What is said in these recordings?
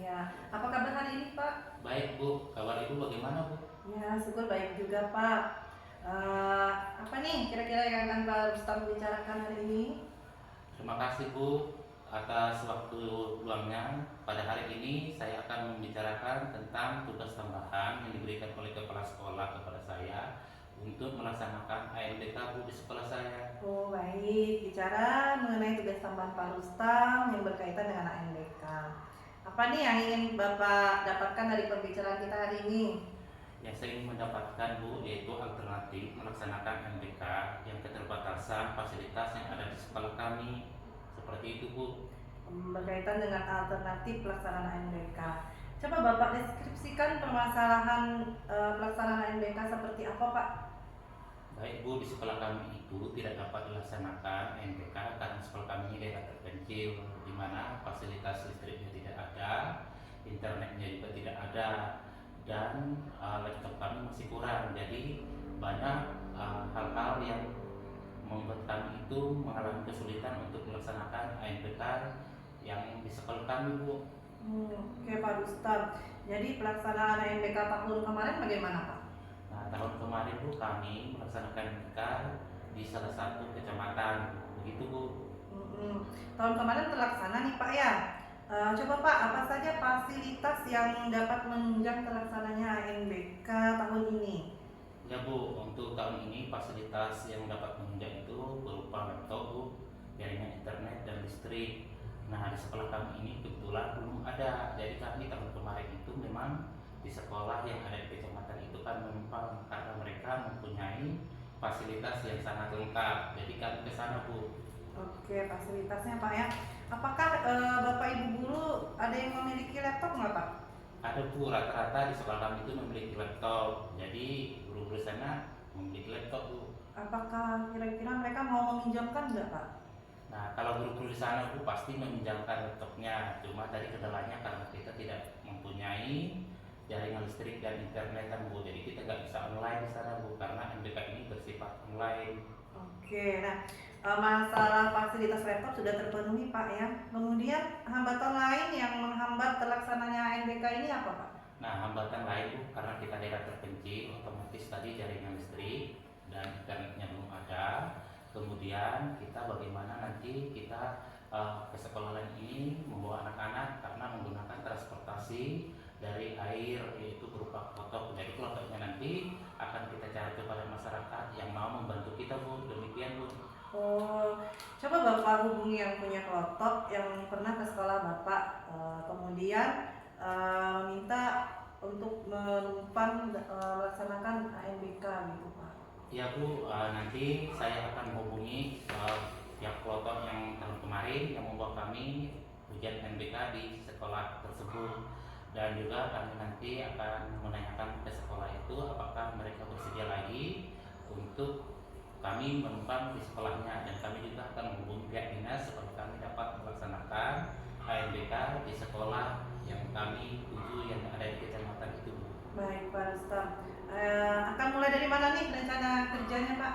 Ya, apa kabar hari ini, Pak? Baik Bu, kabar Ibu bagaimana Bu? Ya, syukur baik juga, Pak. Eh, apa nih kira-kira yang akan Pak Rustam bicarakan hari ini? Terima kasih Bu atas waktu luangnya. Pada hari ini saya akan membicarakan tentang tugas tambahan yang diberikan oleh kepala sekolah kepada saya untuk melaksanakan ANBK Bu di sekolah saya. Oh, baik. Bicara mengenai tugas tambahan Pak Rustam yang berkaitan dengan ANBK. Apa nih yang ingin Bapak dapatkan dari pembicaraan kita hari ini? Yang saya ingin mendapatkan Bu yaitu alternatif melaksanakan ANBK yang keterbatasan fasilitas yang ada di sekolah kami. Seperti itu Bu. Berkaitan dengan alternatif pelaksanaan ANBK. Coba Bapak deskripsikan permasalahan pelaksanaan ANBK seperti apa, Pak? Baik Bu, di sekolah kami itu tidak dapat dilaksanakan NPK karena sekolah kami ini daerah terpencil di mana fasilitas listriknya tidak ada, internetnya juga tidak ada, dan laptop kami masih kurang. Jadi banyak hal-hal yang membuat kami itu mengalami kesulitan untuk melaksanakan ANPK yang di sekolah kami Bu. Oke Pak Rustam. Jadi pelaksanaan ANBK tahun kemarin bagaimana, Pak? Nah, tahun kemarin Bu kami melaksanakan NPK di salah satu kecamatan, begitu Bu. Tahun kemarin terlaksana nih Pak ya. Coba Pak, apa saja fasilitas yang dapat menunjang terlaksananya ANBK tahun ini? Ya Bu, untuk tahun ini fasilitas yang dapat menunjang itu berupa laptop Bu, jaringan internet dan listrik. Nah di sekolah kami ini kebetulan belum ada, jadi kami tahun kemarin itu memang di sekolah yang ada di kecamatan itu kan menumpang karena mereka mempunyai fasilitas yang sangat lengkap. Jadi kami ke sana Bu. Oke, fasilitasnya Pak ya. Apakah Bapak Ibu guru ada yang memiliki laptop nggak Pak? Ada Bu, rata-rata di sekolah kami itu memiliki laptop. Jadi guru-guru sana memiliki laptop Bu. Apakah kira-kira mereka mau meminjamkan nggak Pak? Nah, kalau guru-guru di sana Bu pasti meminjamkan laptopnya. Cuma tadi kendalanya karena kita tidak mempunyai jaringan listrik dan internet kan Bu. Jadi kita nggak bisa online di sana Bu karena MBK ini bersifat online. Oke, nah masalah fasilitas laptop sudah terpenuhi Pak ya. Kemudian hambatan lain yang menghambat terlaksananya ANBK ini apa Pak? Nah, hambatan lain Bu karena kita daerah terpencil, otomatis tadi jaringan listrik dan internetnya belum ada. Kemudian kita bagaimana nanti kita ke sekolah lain ini membawa anak-anak karena menggunakan transportasi dari air yaitu berupa klotok. Jadi klotoknya nanti akan kita cari kepada masyarakat yang mau membantu kita Bu. Demikian Bu. Oh, coba Bapak hubungi yang punya klotok yang pernah ke sekolah Bapak, kemudian minta untuk menumpang melaksanakan ANBK gitu Pak. Ya Bu, nanti saya akan menghubungi pihak klotok yang tahun kemarin yang membawa kami ujian NBK di sekolah tersebut, dan juga kami nanti akan menanyakan ke sekolah itu apakah mereka bersedia lagi untuk kami menumpang di sekolahnya, dan kami juga akan menghubungi pihak dinas supaya kami dapat melaksanakan ANBK di sekolah yang kami tuju yang ada di kecamatan itu. Baik Pak Rustam. Akan mulai dari mana nih rencana kerjanya Pak?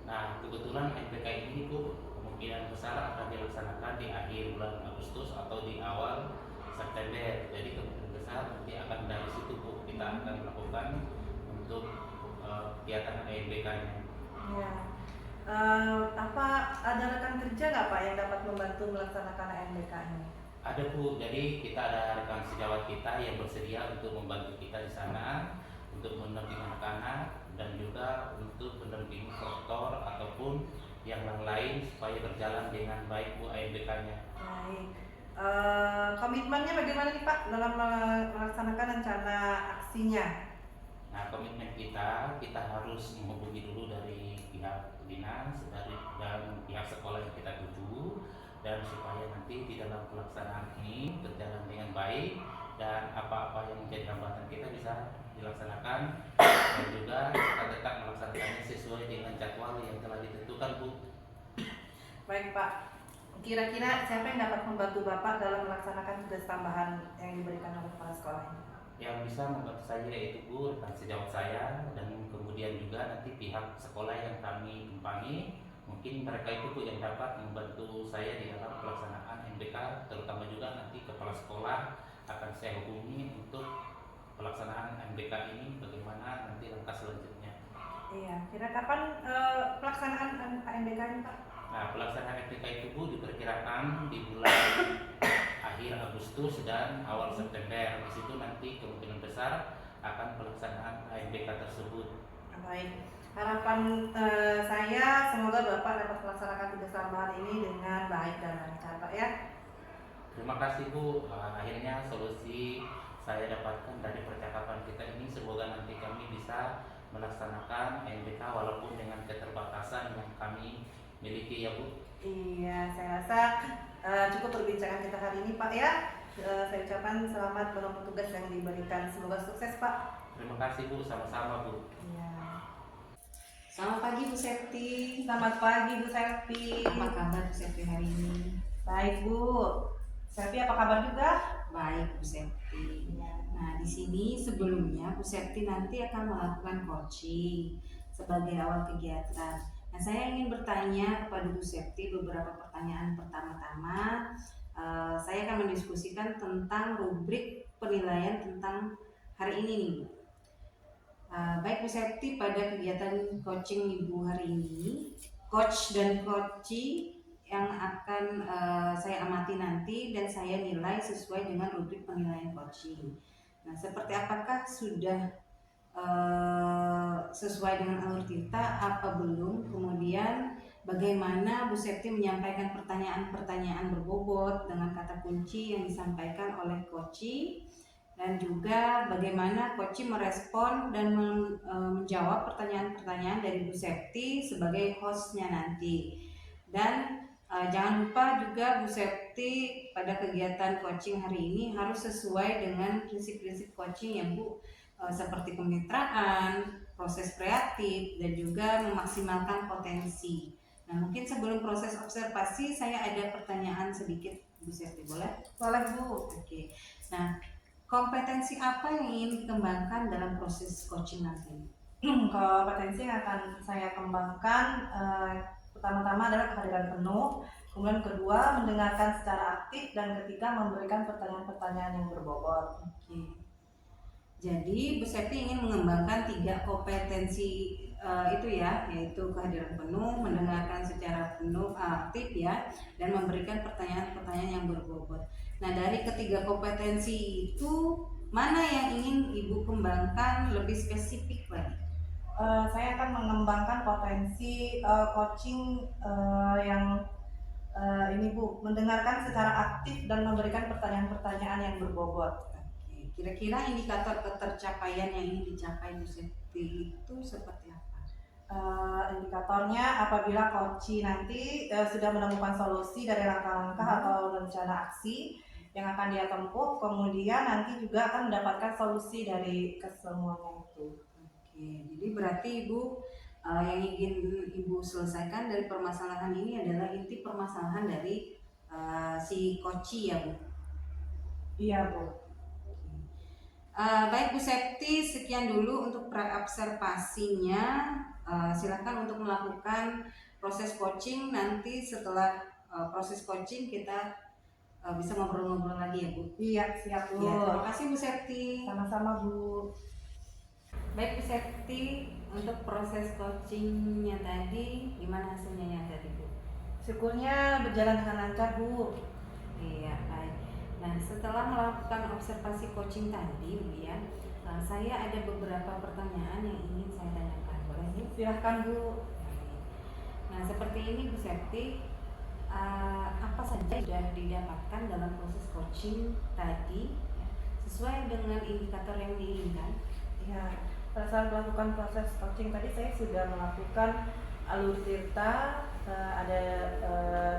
Nah, kebetulan MPK ini Bu kemungkinan besar akan dilaksanakan di akhir bulan Agustus atau di awal September. Jadi kemungkinan besar nanti akan dari situ Bu kita akan melakukan untuk kegiatan ANBK-nya. Ya. Apa ada rekan kerja nggak Pak yang dapat membantu melaksanakan ANBK ini? Ada Bu, jadi kita ada rekan sejawat kita yang bersedia untuk membantu kita di sana untuk mendampingi anak-anak dan juga untuk mendampingi koruptor ataupun yang lain supaya berjalan dengan baik Bu ANBK-nya. Baik. Komitmennya bagaimana nih Pak dalam melaksanakan rencana aksinya? Nah, komitmen kita harus menghubungi dulu dari pihak dinas dan pihak sekolah yang kita tuju, dan supaya nanti di dalam pelaksanaan ini berjalan dengan baik dan apa-apa yang menjadi hambatan kita bisa dilaksanakan, dan juga kita tetap melaksanakannya sesuai dengan jadwal yang telah ditentukan Bu. Baik Pak. Kira-kira siapa yang dapat membantu Bapak dalam melaksanakan tugas tambahan yang diberikan oleh kepala sekolah ini? Yang bisa membantu saya yaitu Bu rekan sejawat saya, dan kemudian juga nanti pihak sekolah yang kami tumpangi. Mungkin mereka itu Bu yang dapat membantu saya di dalam pelaksanaan NBK, terutama juga nanti kepala sekolah akan saya saya hubungi untuk pelaksanaan MBK ini, bagaimana nanti langkah selanjutnya. Iya, kira kapan pelaksanaan MBK ini Pak? Nah, pelaksanaan MBK itu Bu diperkirakan di bulan akhir Agustus dan awal September. Di situ nanti kemungkinan besar akan pelaksanaan MBK tersebut. Baik, harapan saya semoga Bapak dapat melaksanakan tugas tambahan ini dengan baik dan lancar Pak ya. Terima kasih Bu. Akhirnya solusi saya dapatkan dari percakapan kita ini, semoga nanti kami bisa melaksanakan MBK walaupun dengan keterbatasan yang kami miliki ya Bu. Iya, saya rasa cukup perbincangan kita hari ini Pak ya. Saya ucapkan selamat menempuh tugas yang diberikan, semoga sukses Pak. Terima kasih Bu, sama-sama Bu. Iya. Selamat pagi Bu Septi. Selamat pagi Bu Selvi. Apa kabar Bu Septi hari ini? Baik Bu. Selvi apa kabar juga? Baik Bu Septi. Iya. Nah di sini sebelumnya Bu Septi nanti akan melakukan coaching sebagai awal kegiatan. Nah saya ingin bertanya kepada Bu Septi beberapa pertanyaan. Pertama-tama saya akan mendiskusikan tentang rubrik penilaian tentang hari ini nih Bu. Baik Bu Septi, pada kegiatan coaching Ibu hari ini, coach dan coachee yang akan saya amati nanti dan saya nilai sesuai dengan rubrik penilaian coaching. Nah, seperti apakah sudah sesuai dengan alur Tirta apa belum? Kemudian bagaimana Bu Septi menyampaikan pertanyaan-pertanyaan berbobot dengan kata kunci yang disampaikan oleh coachee, dan juga bagaimana coachee merespon dan menjawab pertanyaan-pertanyaan dari Bu Septi sebagai hostnya nanti. Dan jangan lupa juga Bu Septi pada kegiatan coaching hari ini harus sesuai dengan prinsip-prinsip coaching ya Bu, seperti kemitraan, proses kreatif, dan juga memaksimalkan potensi. Nah mungkin sebelum proses observasi saya ada pertanyaan sedikit Bu Septi, boleh? Boleh Bu. Oke. Nah kompetensi apa yang ingin dikembangkan dalam proses coaching nanti? Kompetensi yang akan saya kembangkan pertama-tama adalah kehadiran penuh, kemudian kedua mendengarkan secara aktif, dan ketiga memberikan pertanyaan-pertanyaan yang berbobot. Oke. Jadi Bu Septi ingin mengembangkan 3 kompetensi itu ya, yaitu kehadiran penuh, mendengarkan secara penuh aktif ya, dan memberikan pertanyaan-pertanyaan yang berbobot. Nah dari ketiga kompetensi itu mana yang ingin Ibu kembangkan lebih spesifik lagi? Saya akan mengembangkan potensi coaching yang ini Bu, mendengarkan secara aktif dan memberikan pertanyaan-pertanyaan yang berbobot. Oke, kira-kira indikator ketercapaian yang ingin dicapai Bu Septi itu seperti apa? Indikatornya apabila coachee nanti sudah menemukan solusi dari langkah-langkah atau rencana aksi yang akan dia tempuh, kemudian nanti juga akan mendapatkan solusi dari kesemuanya itu. Oke, jadi berarti Ibu yang ingin Ibu selesaikan dari permasalahan ini adalah inti permasalahan dari si coachee ya Bu? Iya Bu. Baik Bu Septi, sekian dulu untuk pre-observasinya. Silakan untuk melakukan proses coaching. Nanti setelah proses coaching kita bisa ngobrol-ngobrol lagi ya Bu. Iya, siap Bu. Ya, terima kasih Bu Septi. Sama-sama Bu. Baik Bu Septi, untuk proses coachingnya tadi gimana hasilnya tadi Bu? Syukurnya berjalan dengan lancar Bu. Iya, baik. Nah setelah melakukan observasi coaching tadi Bu ya, saya ada beberapa pertanyaan yang ingin saya tanyakan, boleh Bu? Silahkan Bu. Nah seperti ini Bu Septi, apa saja sudah didapatkan dalam proses coaching tadi ya, sesuai dengan indikator yang diinginkan? Ya, pada saat melakukan proses coaching tadi saya sudah melakukan alur Tirta, ada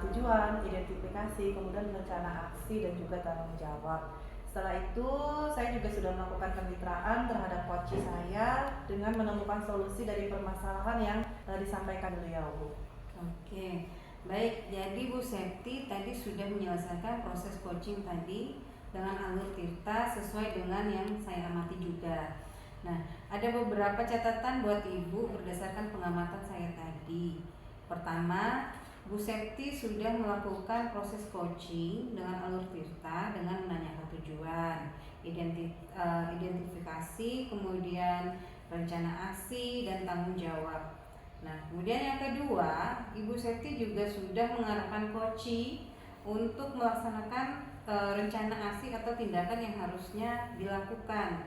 tujuan, identifikasi, kemudian rencana aksi, dan juga tanggung jawab. Setelah itu saya juga sudah melakukan kemitraan terhadap coachee saya dengan menemukan solusi dari permasalahan yang disampaikan beliau Bu. Oke, baik. Jadi Bu Septi tadi sudah menyelesaikan proses coaching tadi dengan alur Tirta sesuai dengan yang saya amati juga. Nah, ada beberapa catatan buat Ibu berdasarkan pengamatan saya tadi. Pertama, Bu Septi sudah melakukan proses coaching dengan alur Tirta dengan menanyakan tujuan, identifikasi, kemudian rencana aksi dan tanggung jawab. Nah, kemudian yang kedua, Ibu Septi juga sudah mengarahkan Koci untuk melaksanakan rencana aksi atau tindakan yang harusnya dilakukan.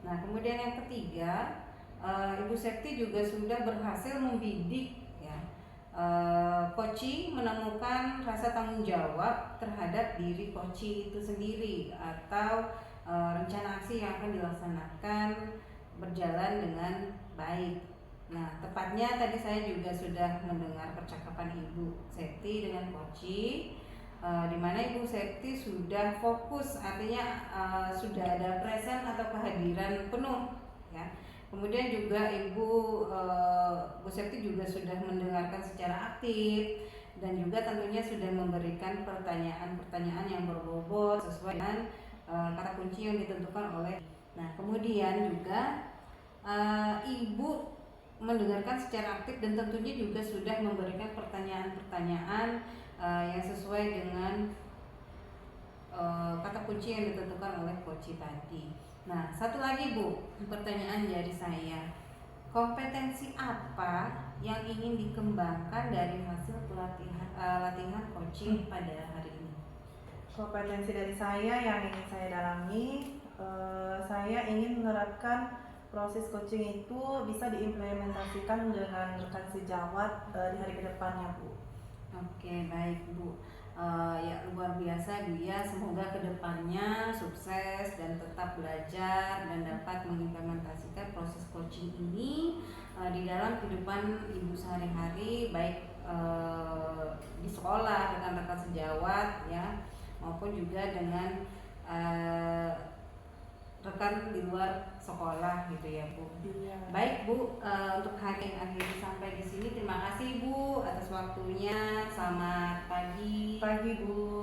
Nah, kemudian yang ketiga, Ibu Septi juga sudah berhasil membidik ya, Koci menemukan rasa tanggung jawab terhadap diri Koci itu sendiri atau rencana aksi yang akan dilaksanakan berjalan dengan baik. Nah, tepatnya tadi saya juga sudah mendengar percakapan Ibu Septi dengan Koci, di mana Ibu Septi sudah fokus, artinya sudah ada present atau kehadiran penuh ya. Kemudian juga Bu Septi juga sudah mendengarkan secara aktif dan juga tentunya sudah memberikan pertanyaan-pertanyaan yang berbobot sesuai dengan kata kunci yang ditentukan oleh. Nah, kemudian juga Ibu mendengarkan secara aktif dan tentunya juga sudah memberikan pertanyaan-pertanyaan yang sesuai dengan kata kunci yang ditentukan oleh Koci tadi. Nah, satu lagi Bu, pertanyaan dari saya. Kompetensi apa yang ingin dikembangkan dari hasil latihan coaching pada hari ini? Kompetensi dari saya yang ingin saya dalami, saya ingin menerapkan proses coaching itu bisa diimplementasikan dengan rekan sejawat di hari kedepannya, Bu. Oke, baik Bu. Ya luar biasa Bu ya. Semoga kedepannya sukses dan tetap belajar dan dapat mengimplementasikan proses coaching ini di dalam kehidupan Ibu sehari-hari, baik di sekolah dengan rekan sejawat ya, maupun juga dengan rekan di luar sekolah gitu ya Bu. Iya. Baik Bu, untuk hari yang akhir sampai di sini terima kasih Bu atas waktunya. Selamat pagi. Pagi Bu.